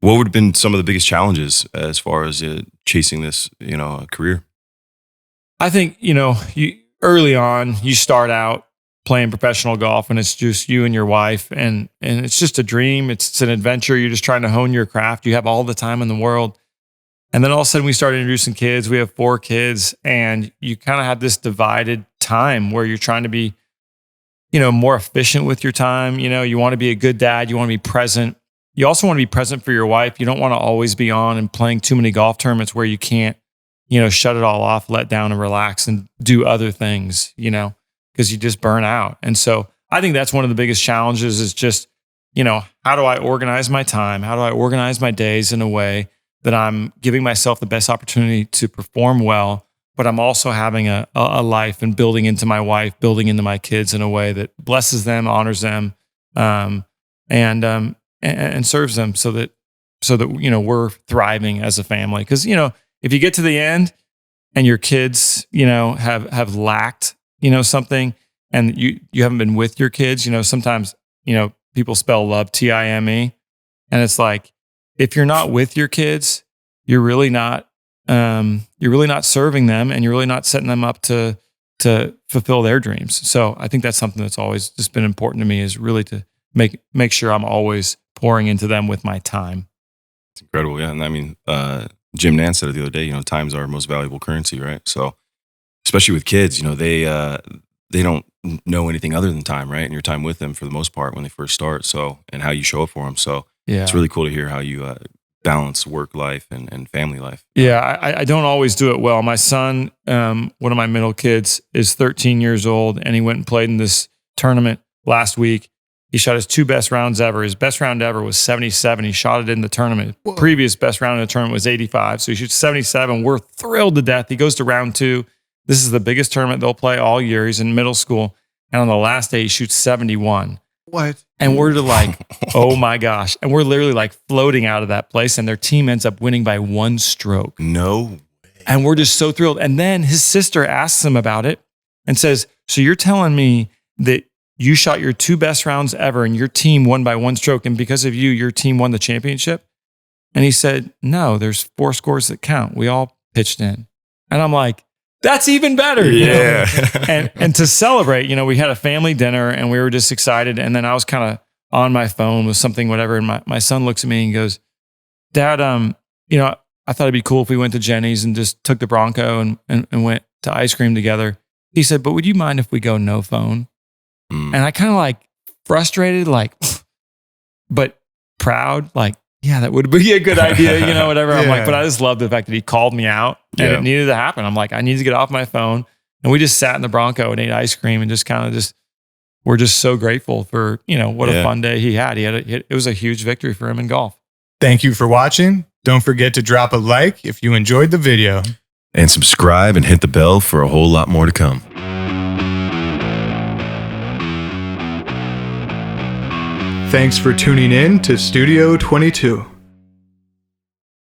What would have been some of the biggest challenges as far as chasing this, career? I think, you early on, you start out playing professional golf and it's just you and your wife and it's just a dream. It's an adventure. You're just trying to hone your craft. You have all the time in the world. And then all of a sudden we started introducing kids. We have 4 kids and you kind of have this divided time where you're trying to be, more efficient with your time. You want to be a good dad. You want to be present. You also want to be present for your wife. You don't want to always be on and playing too many golf tournaments where you can't, shut it all off, let down and relax and do other things, because you just burn out. And so I think that's one of the biggest challenges is just, how do I organize my time? How do I organize my days in a way that I'm giving myself the best opportunity to perform well, but I'm also having a life and building into my wife, building into my kids in a way that blesses them, honors them, and serves them so that we're thriving as a family. Because if you get to the end and your kids have lacked something, and you haven't been with your kids, sometimes people spell love time, and it's like if you're not with your kids, you're really not serving them, and you're really not setting them up to fulfill their dreams. So I think that's something that's always just been important to me, is really to make sure I'm always pouring into them with my time. It's incredible. Yeah. And I mean, Jim Nance said it the other day, time's our most valuable currency, right? So especially with kids, they don't know anything other than time, right? And your time with them for the most part when they first start. So, and how you show up for them. So it's really cool to hear how you balance work life and family life. Yeah, I don't always do it well. My son, one of my middle kids, is 13 years old, and he went and played in this tournament last week. He shot his 2 best rounds ever. His best round ever was 77. He shot it in the tournament. Whoa. Previous best round in the tournament was 85. So he shoots 77. We're thrilled to death. He goes to round 2. This is the biggest tournament they'll play all year. He's in middle school. And on the last day, he shoots 71. What? And we're like, oh my gosh. And we're literally like floating out of that place. And their team ends up winning by 1 stroke. No way. And we're just so thrilled. And then his sister asks him about it and says, so you're telling me that you shot your 2 best rounds ever and your team won by 1 stroke, and because of you, your team won the championship? And he said, no, there's 4 scores that count. We all pitched in. And I'm like, that's even better. Yeah. And to celebrate, we had a family dinner and we were just excited. And then I was kind of on my phone with something, whatever. And my son looks at me and goes, Dad, I thought it'd be cool if we went to Jenny's and just took the Bronco and went to ice cream together. He said, but would you mind if we go no phone? And I kind of like frustrated, but proud, yeah, that would be a good idea, whatever. I'm like, but I just love the fact that he called me out and it needed to happen. I'm like, I need to get off my phone. And we just sat in the Bronco and ate ice cream and just we're just so grateful for, what a fun day he had. It was a huge victory for him in golf. Thank you for watching. Don't forget to drop a like if you enjoyed the video. And subscribe and hit the bell for a whole lot more to come. Thanks for tuning in to Studio 22.